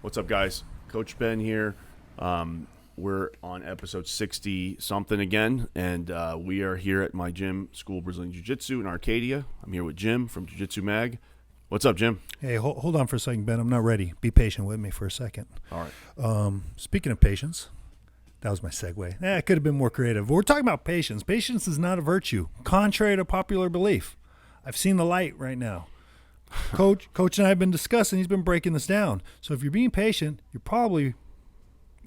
What's up, guys? Coach Ben here. We're on episode 60-something again, and we are here at my gym, School of Brazilian Jiu-Jitsu in Arcadia. I'm here with Jim from Jiu-Jitsu Mag. What's up, Jim? Hey, hold on for a second, Ben. I'm not ready. Be patient with me for a second. All right. Speaking of patience, that was my segue. It could have been more creative. We're talking about patience. Patience is not a virtue, contrary to popular belief. I've seen the light right now. Coach and I have been discussing. He's been breaking this down. So if you're being patient, you're probably,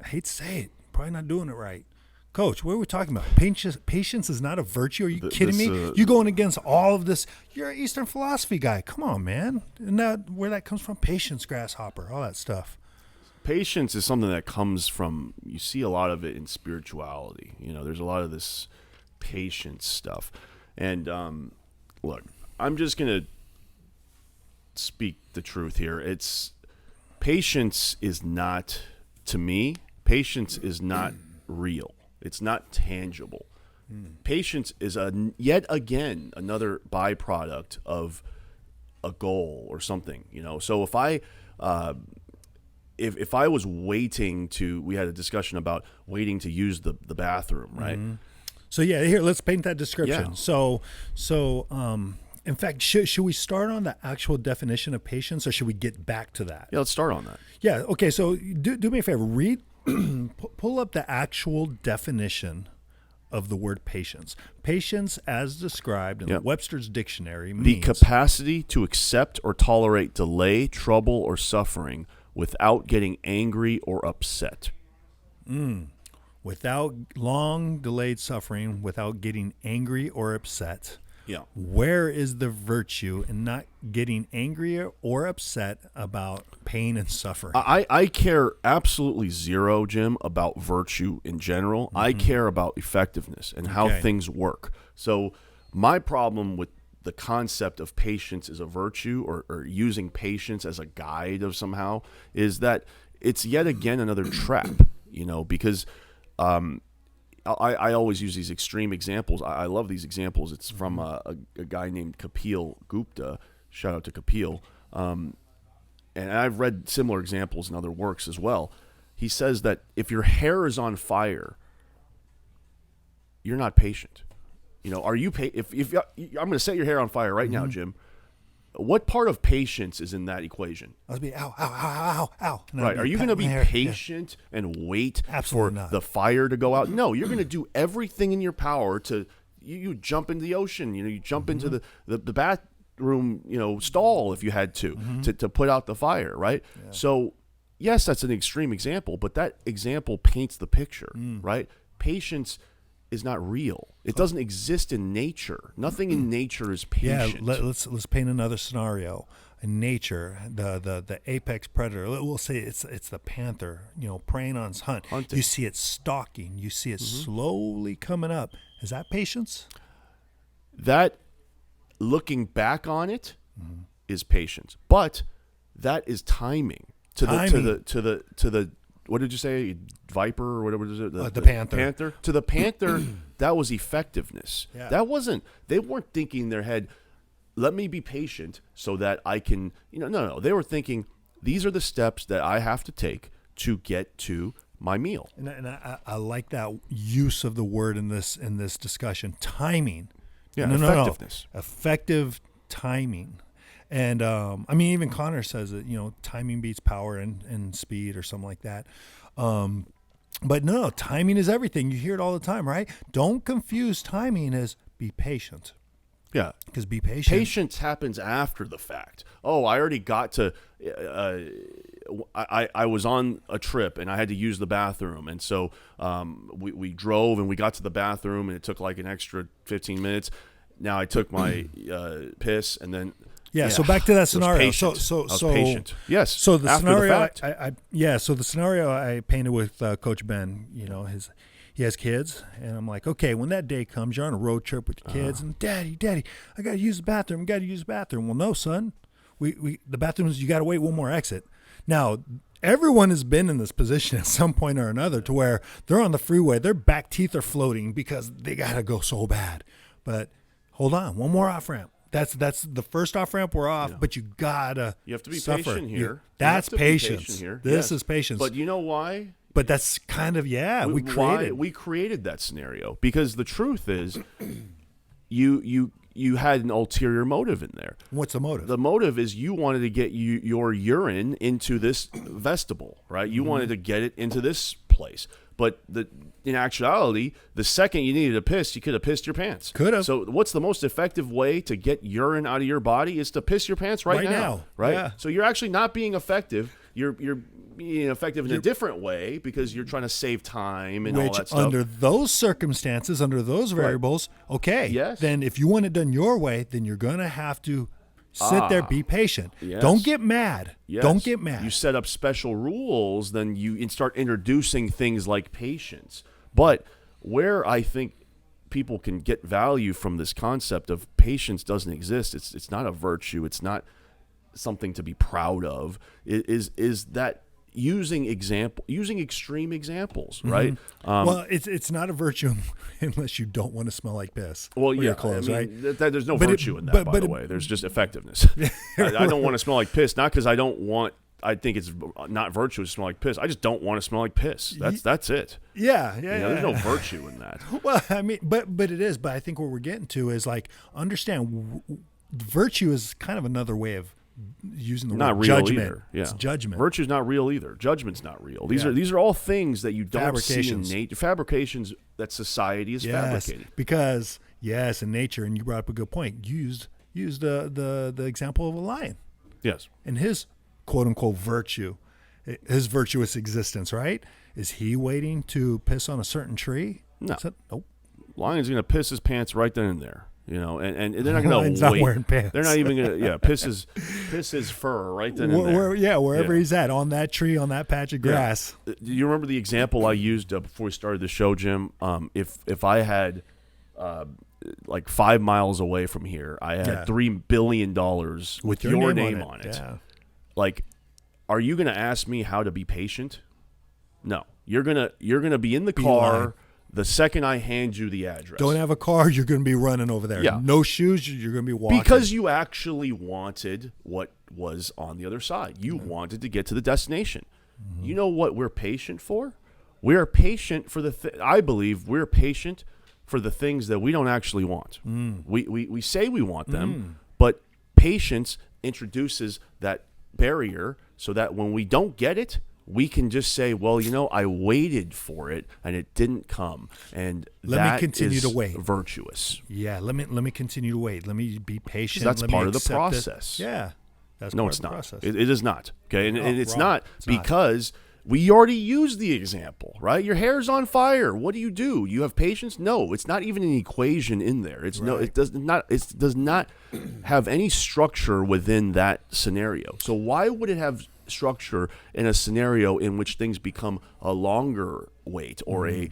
I hate to say it, probably not doing it right. Coach, what are we talking about? Patience is not a virtue. Are you kidding me? You're going against all of this. You're an Eastern philosophy guy. Come on, man. Isn't that where that comes from? Patience, grasshopper, all that stuff. Patience is something that comes from, you see a lot of it in spirituality. You know, there's a lot of this patience stuff. And look, I'm just going to speak the truth here. Patience is not, to me, patience is not real. It's not tangible. Patience is yet again another byproduct of a goal or something, you know. So if I if I was waiting to, we had a discussion about waiting to use the bathroom, right? Mm-hmm. So yeah, here, let's paint that description. Yeah. So in fact, should we start on the actual definition of patience, or should we get back to that? Yeah, let's start on that. Yeah. Okay. So do me a favor. Read, pull up the actual definition of the word patience. Patience, as described in Webster's dictionary, means the capacity to accept or tolerate delay, trouble, or suffering without getting angry or upset. Without long delayed suffering, without getting angry or upset. Yeah. Where is the virtue in not getting angry or upset about pain and suffering? I care absolutely zero, Jim, about virtue in general. I care about effectiveness and how things work. So my problem with the concept of patience as a virtue, or using patience as a guide of somehow, is that it's yet again another trap, you know, because I always use these extreme examples. I love these examples. It's from a guy named Kapil Gupta. Shout out to Kapil. And I've read similar examples in other works as well. He says that if your hair is on fire, you're not patient. You know, are you if I'm going to set your hair on fire right now, Jim. What part of patience is in that equation? I'll be ow, ow, ow, ow, ow. Right. Are you going to be patient and wait for the fire to go out? No, you're going to do everything in your power to you jump into the ocean. You know, you jump into the bathroom, you know, stall if you had to put out the fire. Right. Yeah. So yes, that's an extreme example, but that example paints the picture. Right. Patience is not real. It doesn't exist in nature. Nothing in nature is patient. Yeah, let's paint another scenario. In nature, the apex predator, we'll say it's the panther, you know, preying on its hunting. You see it stalking. You see it slowly coming up. Is that patience? That, looking back on it, is patience. But that is timing. To the what did you say? Viper or whatever it is? The panther. To the panther, that was effectiveness. Yeah. That wasn't. They weren't thinking in their head, "Let me be patient so that I can." You know, no. They were thinking, "These are the steps that I have to take to get to my meal." And I like that use of the word in this discussion. Timing. Yeah. Effectiveness. No. Effective timing. And, I mean, even Connor says that, you know, timing beats power and speed or something like that. But no, timing is everything. You hear it all the time, right? Don't confuse timing as be patient. Yeah. Because be patient. Patience happens after the fact. Oh, I already got to, I was on a trip and I had to use the bathroom. And so we drove and we got to the bathroom and it took like an extra 15 minutes. Now I took my piss and then... Yeah, so back to that scenario. So patient. Yes. So the scenario, the so the scenario I painted with Coach Ben, you know, he has kids, and I'm like, okay, when that day comes, you're on a road trip with your kids, and Daddy, I got to use the bathroom. Well, no, son, the bathrooms, you got to wait one more exit. Now, everyone has been in this position at some point or another, to where they're on the freeway, their back teeth are floating because they got to go so bad, but hold on, one more off ramp. That's the first off ramp. We're off, but you gotta. You have to be suffer. patient here. That's You have to be patience. patient here. This Yes. is patience. But you know why? But that's kind of we created that scenario because the truth is, you had an ulterior motive in there. What's the motive? The motive is you wanted to get your urine into this vestibule, right? You wanted to get it into this place. But in actuality, the second you needed to piss, you could have pissed your pants. Could have. So what's the most effective way to get urine out of your body is to piss your pants right now. Right? Yeah. So you're actually not being effective. You're being effective in a different way because you're trying to save time and all that stuff. Under those circumstances, under those variables, okay. Yes. Then if you want it done your way, then you're going to have to sit there, be patient. Yes. Don't get mad. Yes. Don't get mad. You set up special rules, then you start introducing things like patience. But where I think people can get value from this concept of patience doesn't exist. It's not a virtue. It's not something to be proud of. Is that using extreme examples, right? Well, it's not a virtue unless you don't want to smell like piss. Well, yeah, yeah, clothes, I mean, right? There's no virtue in that, by the way. There's just effectiveness. I don't want to smell like piss, not because I think it's not virtuous to smell like piss. I just don't want to smell like piss. That's it. Yeah. There's no virtue in that. Well, I mean, but it is. But I think what we're getting to is like understand virtue is kind of another way of using the not word real judgment. Either. Yeah. It's judgment. Virtue's not real either. Judgment's not real. These are all things that you don't see in nature. Fabrications that society is fabricating. Because in nature, and you brought up a good point. You used the example of a lion. Yes. And his quote unquote virtue, his virtuous existence, right? Is he waiting to piss on a certain tree? No. Nope. Lion's going to piss his pants right then and there. You know, and they're not going to wait. Not wearing pants. They're not even going to piss his fur right then and there. Wherever he's at, on that tree, on that patch of grass. Do you remember the example I used before we started the show, Jim? If I had like 5 miles away from here, I had $3 billion with your name on it. Yeah. Like, are you going to ask me how to be patient? No, you're gonna be in the car. The second I hand you the address. Don't have a car, you're going to be running over there. Yeah. No shoes, you're going to be walking. Because you actually wanted what was on the other side. You wanted to get to the destination. Mm-hmm. You know what we're patient for? We're patient for I believe we're patient for the things that we don't actually want. We say we want them, but patience introduces that barrier so that when we don't get it, we can just say, well, I waited for it and it didn't come, and let me continue to wait. Virtuous. Yeah, let me continue to wait. Let me be patient. That's let part me of the process. Yeah, that's no, part it's of the not. Process. It is not. Okay, and it's wrong. not It's because we already used the example, right? Your hair's on fire. What do? You have patience? No, it's not even an equation in there. It's no. It does not. It does not have any structure within that scenario. So why would it have structure in a scenario in which things become a longer wait or a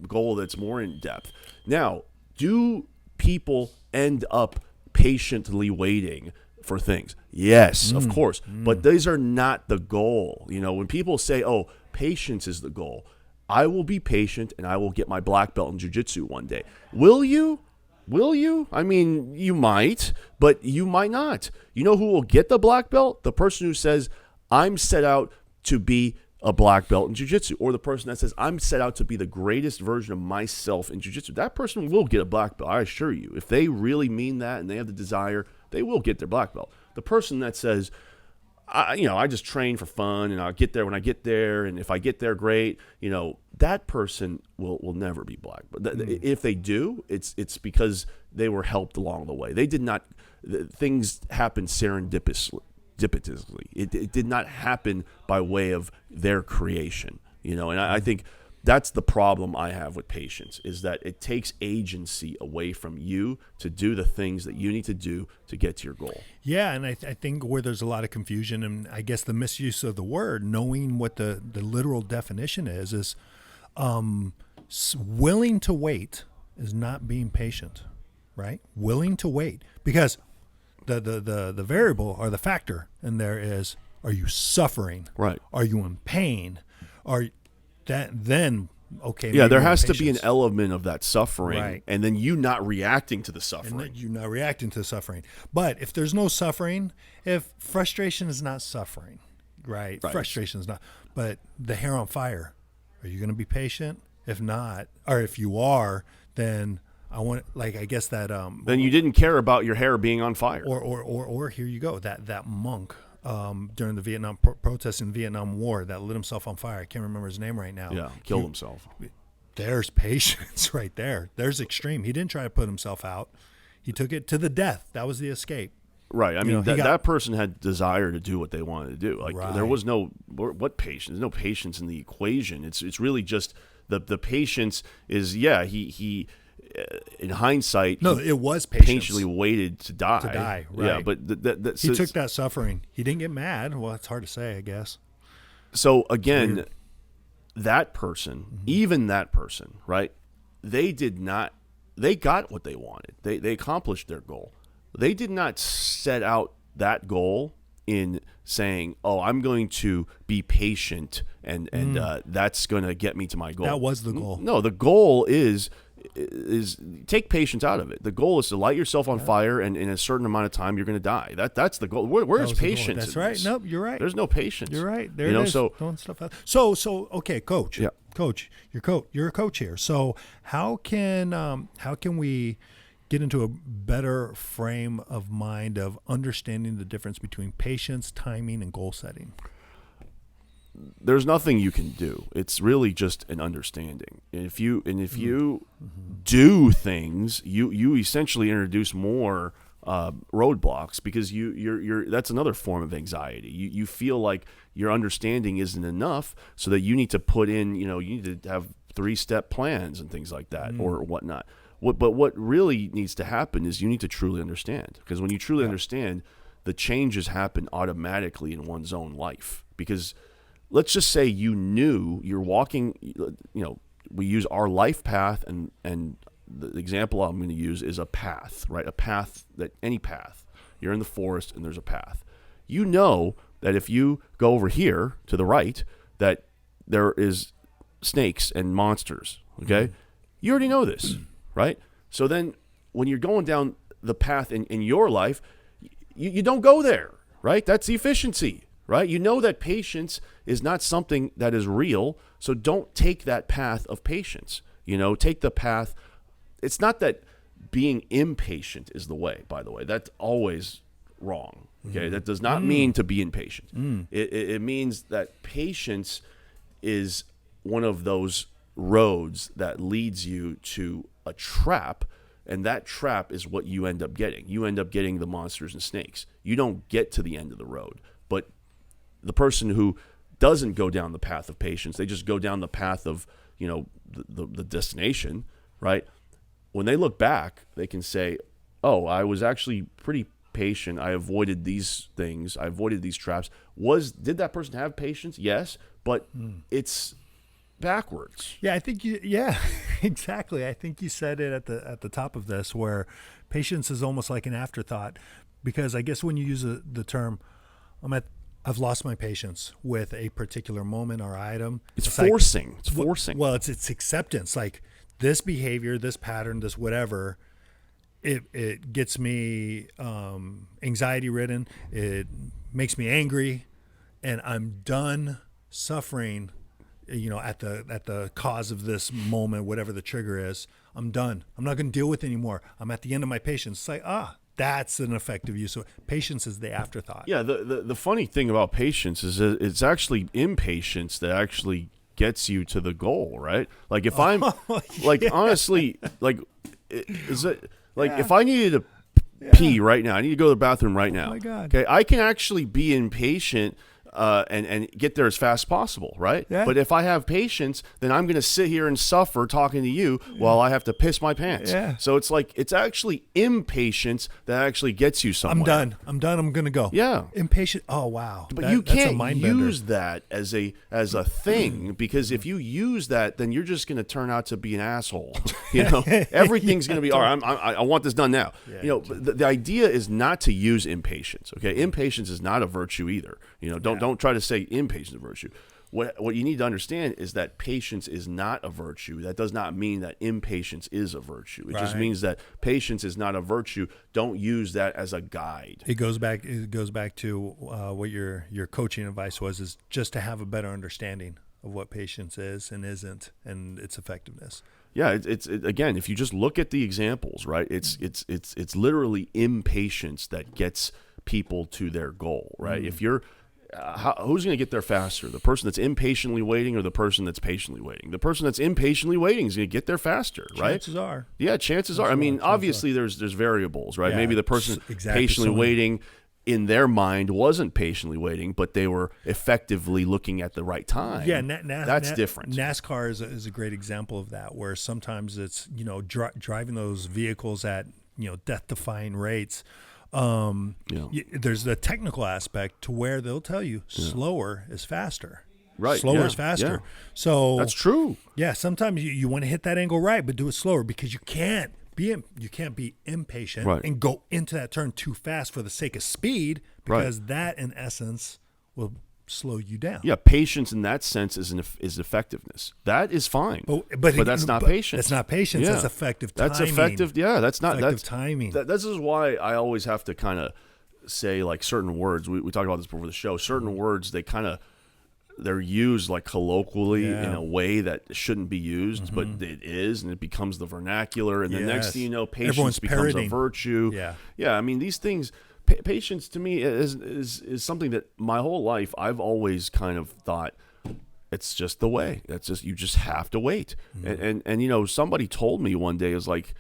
goal that's more in depth? Now, do people end up patiently waiting for things? Yes, of course, but these are not the goal. When people say, "Oh, patience is the goal," I will be patient and I will get my black belt in jiu-jitsu one day. Will you? Will you? I mean, you might, but you might not. You know who will get the black belt? The person who says, I'm set out to be a black belt in jiu-jitsu, or the person that says, I'm set out to be the greatest version of myself in jiu-jitsu. That person will get a black belt, I assure you. If they really mean that and they have the desire, they will get their black belt. The person that says, I just train for fun and I'll get there when I get there, and if I get there, great. That person will never be black. But if they do, it's because they were helped along the way. They did not. Things happened serendipitously. It did not happen by way of their creation. And I think that's the problem I have with patience, is that it takes agency away from you to do the things that you need to do to get to your goal. Yeah, and I think where there's a lot of confusion, and I guess the misuse of the word, knowing what the literal definition is willing to wait is not being patient, right? Willing to wait, because the variable or the factor in there is, are you suffering? Right. Are you in pain? Then okay. Yeah, maybe there more has to be an patience. element of that suffering, Right. and then you not reacting to the And suffering. that you're not reacting to suffering. But if there's no suffering, if frustration is not suffering, right? Right. Frustration is not. But the hair on fire, are you going to be patient? If not, or if you are, then I want, like, I guess that Then you didn't care about your hair being on fire. or here you go, that monk during the Vietnam protests in the Vietnam War that lit himself on fire. I can't remember his name right now. Yeah, killed himself. There's patience right there. There's extreme. He didn't try to put himself out. He took it to the death. That was the escape. Right. I mean, know, he that person had desire to do what they wanted to do. Like Right. there was what patience? There's no patience in the equation. It's really just the patience is he in hindsight. No, he it was patience. patiently waited to die. Right. Yeah, but He took that suffering. He didn't get mad. Well, it's hard to say, I guess. So again, that person, even that person, right? They got what they wanted. They accomplished their goal. They did not set out that goal in saying, "Oh, I'm going to be patient and that's going to get me to my goal." That was the goal. No, the goal is take patience out of it. The goal is to light yourself on fire, and in a certain amount of time, you're going to die. That's the goal. Where's That was the goal. patience? That's in right. this? Nope, you're right. There's no patience. You're right. There you know, it is. so Throwing stuff out. So okay, coach. Yeah. Coach, you're a coach here. So how can we get into a better frame of mind of understanding the difference between patience, timing, and goal setting? there's nothing you can do. It's really just an understanding. And if you do things, you essentially introduce more roadblocks, because you're that's another form of anxiety. You feel like your understanding isn't enough, so that you need to put in, you need to have 3-step plans and things like that or whatnot. But what really needs to happen is you need to truly understand, because when you truly understand, the changes happen automatically in one's own life. Because let's just say you're walking, we use our life path, and the example I'm going to use is a path, right? Any path. You're in the forest and there's a path. You know that if you go over here to the right, that there is snakes and monsters, okay? You already know this, right? So then when you're going down the path in your life, you don't go there, right? That's the efficiency, right? You know that patience is not something that is real, so don't take that path of patience. Take the path. It's not that being impatient is the way, by the way. That's always wrong, okay? That does not mean to be impatient. It means that patience is one of those roads that leads you to a trap, and that trap is what you end up getting. You end up getting the monsters and snakes. You don't get to the end of the road. But the person who doesn't go down the path of patience, they just go down the path of, the destination, right? When they look back, they can say, oh, I was actually pretty patient. I avoided these things. I avoided these traps. Did that person have patience? Yes, but it's backwards. Yeah, I think exactly. I think you said it at the top of this, where patience is almost like an afterthought, because I guess when you use the term, I've lost my patience with a particular moment or item. It's forcing. Like, it's forcing. Well, it's acceptance. Like this behavior, this pattern, this whatever, it gets me anxiety ridden. It makes me angry, and I'm done suffering. At the cause of this moment, whatever the trigger is, I'm done. I'm not going to deal with it anymore. I'm at the end of my patience. It's like, that's an effective use. So patience is the afterthought. Yeah, the funny thing about patience is that it's actually impatience that actually gets you to the goal, right? Like if I'm, honestly, is it if I needed to pee right now, I need to go to the bathroom right now. Oh my God. Okay, I can actually be impatient. And get there as fast as possible, right? Yeah. But if I have patience, then I'm going to sit here and suffer talking to you while I have to piss my pants. Yeah. So it's actually impatience that actually gets you somewhere. I'm done. I'm going to go. Yeah. Impatient. Oh, wow. But you that's a can't mind bender. use that as a thing, because if you use that, then you're just going to turn out to be an asshole. Everything's going to be, all right, I want this done now. Yeah, But the idea is not to use impatience. Okay, impatience is not a virtue either. Don't try to say impatience is a virtue. what you need to understand is that patience is not a virtue. That does not mean that impatience is a virtue. It just means that patience is not a virtue. Don't use that as a guide. It goes back to what your coaching advice was, is just to have a better understanding of what patience is and isn't, and its effectiveness. Yeah, it's again, if you just look at the examples, right? It's literally impatience that gets people to their goal, right? If you're who's going to get there faster? The person that's impatiently waiting or the person that's patiently waiting? The person that's impatiently waiting is going to get there faster, right? Chances are. Yeah, chances are. I mean, obviously there's variables, right? Yeah, Maybe the person patiently waiting in their mind wasn't patiently waiting, but they were effectively looking at the right time. Yeah, that's different. NASCAR is a great example of that, where sometimes it's, driving those vehicles at, death-defying rates. There's the technical aspect to where they'll tell you slower is faster. Right. Slower is faster. Yeah. So that's true. Yeah. Sometimes you want to hit that angle right, but do it slower, because you can't be impatient and go into that turn too fast for the sake of speed, because that in essence will slow you down. Yeah, patience in that sense is effectiveness. That is fine, but that's not patience. That's not patience. Yeah. That's effective timing. That's effective. Yeah, that's not effective timing. This is why I always have to kind of say, like, certain words. We talked about this before the show. Certain words, they're used like colloquially in a way that shouldn't be used, but it is, and it becomes the vernacular. And the next thing you know, patience becomes a virtue. Yeah. I mean, these things. Patience to me is something that my whole life I've always kind of thought it's just the way. That's just, you just have to wait. And somebody told me one day, is like,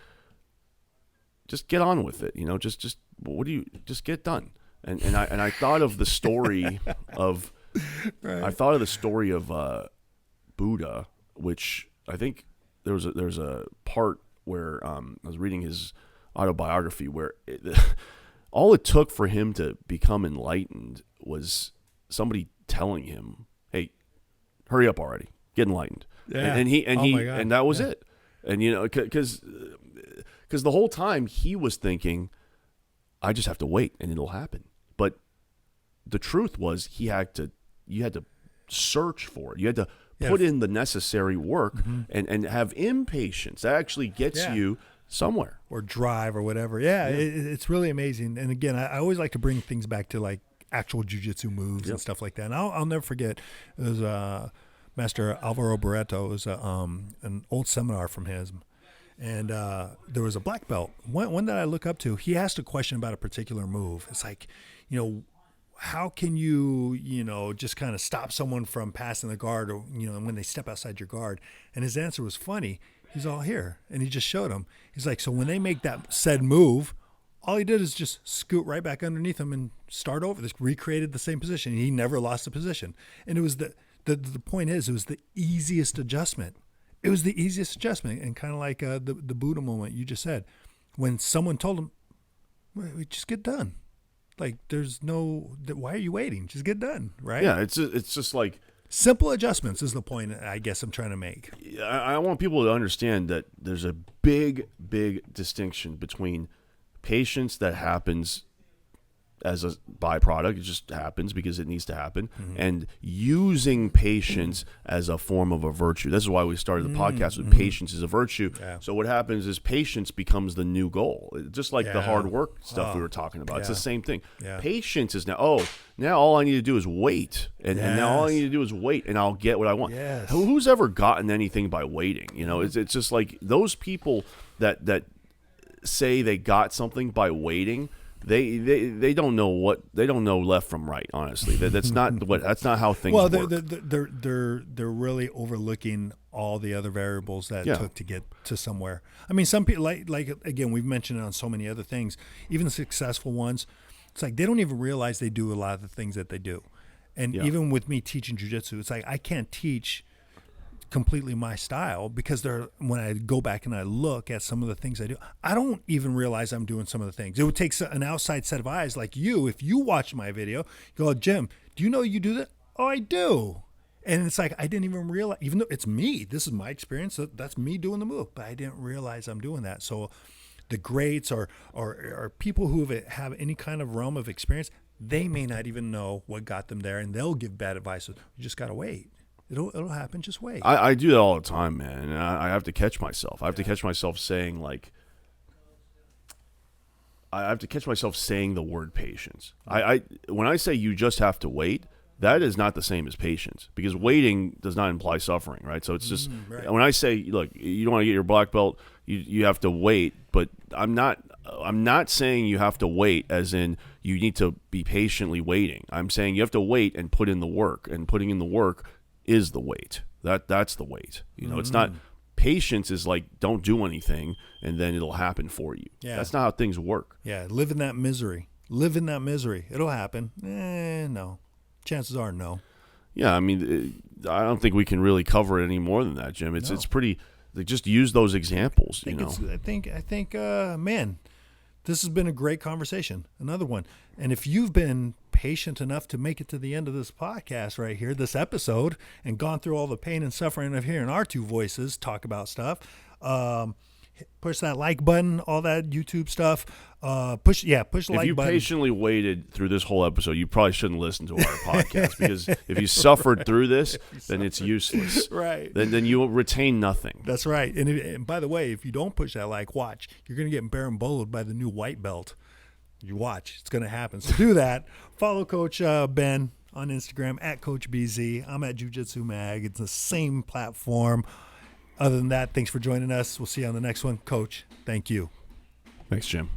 just get on with it. Just get done. And I thought of the story of Buddha, which I think there's a part where I was reading his autobiography where all it took for him to become enlightened was somebody telling him, "Hey, hurry up already, get enlightened." Yeah. And that was it. And because the whole time he was thinking, "I just have to wait and it'll happen." But the truth was, you had to search for it. You had to put in the necessary work and have impatience. That actually gets you somewhere, or drive or whatever. It's really amazing. And again, I always like to bring things back to like actual jiu-jitsu moves and stuff like that. And I'll never forget, it was Master Alvaro Barreto. It was an old seminar from him, and there was a black belt, one that I look up to. He asked a question about a particular move. It's like, how can you, just kind of stop someone from passing the guard, or, when they step outside your guard? And his answer was funny. He's all here, and he just showed him. He's like, so when they make that said move, all he did is just scoot right back underneath him and start over. This recreated the same position. He never lost the position. And it was the point is, it was the easiest adjustment. It was the easiest adjustment, and kind of like the Buddha moment you just said, when someone told him, "Wait, just get done." Like, there's no, why are you waiting? Just get done, right? Yeah, it's just like, simple adjustments is the point I guess I'm trying to make. I want people to understand that there's a big, big distinction between patience that happens as a byproduct. It just happens because it needs to happen. And using patience as a form of a virtue. This is why we started the podcast with patience is a virtue. Yeah. So what happens is patience becomes the new goal. Just like the hard work stuff we were talking about. It's the same thing. Yeah. Patience is now all I need to do is wait. And now all I need to do is wait, and I'll get what I want. Yes. Who's ever gotten anything by waiting? It's just like those people that say they got something by waiting. They don't know left from right. Honestly, that's not how things work. Well, they're really overlooking all the other variables that it took to get to somewhere. I mean, some people like again, we've mentioned it on so many other things, even the successful ones. It's like they don't even realize they do a lot of the things that they do. And even with me teaching jiu-jitsu, it's like I can't teach completely my style, because when I go back and I look at some of the things I do, I don't even realize I'm doing some of the things. It would take an outside set of eyes like you. If you watch my video, you go, "Jim, do you know you do that?" "Oh, I do." And it's like, I didn't even realize, even though it's me, this is my experience, that's me doing the move, but I didn't realize I'm doing that. So the greats or people who have any kind of realm of experience, they may not even know what got them there, and they'll give bad advice. You just got to wait. It'll happen. Just wait. I do that all the time, man. And I have to catch myself. I have to catch myself saying like, I have to catch myself saying the word patience. When I say you just have to wait, that is not the same as patience, because waiting does not imply suffering, right? So it's just when I say, look, you don't want to get your black belt, you have to wait, but I'm not saying you have to wait as in you need to be patiently waiting. I'm saying you have to wait and put in the work, and putting in the work is the wait. That's the wait. It's not. Patience is like, don't do anything and then it'll happen for you. Yeah. That's not how things work. Yeah, live in that misery. Live in that misery. It'll happen. No. Chances are no. Yeah, I mean, I don't think we can really cover it any more than that, Jim. It's pretty. Just use those examples. I think, man, this has been a great conversation. Another one. And if you've been patient enough to make it to the end of this podcast right here, this episode, and gone through all the pain and suffering of hearing our two voices talk about stuff, push that like button, all that YouTube stuff. Push the like button. If you patiently waited through this whole episode, you probably shouldn't listen to our podcast, because if you suffered through this, then it's useless. Right. Then you will retain nothing. That's right. And by the way, if you don't push that like, watch, you're going to get berimboloed by the new white belt. You watch. It's going to happen. So do that. Follow Coach Ben on Instagram at Coach BZ. I'm at Jiu-Jitsu Mag. It's the same platform. Other than that, thanks for joining us. We'll see you on the next one. Coach, thank you. Thanks, Jim.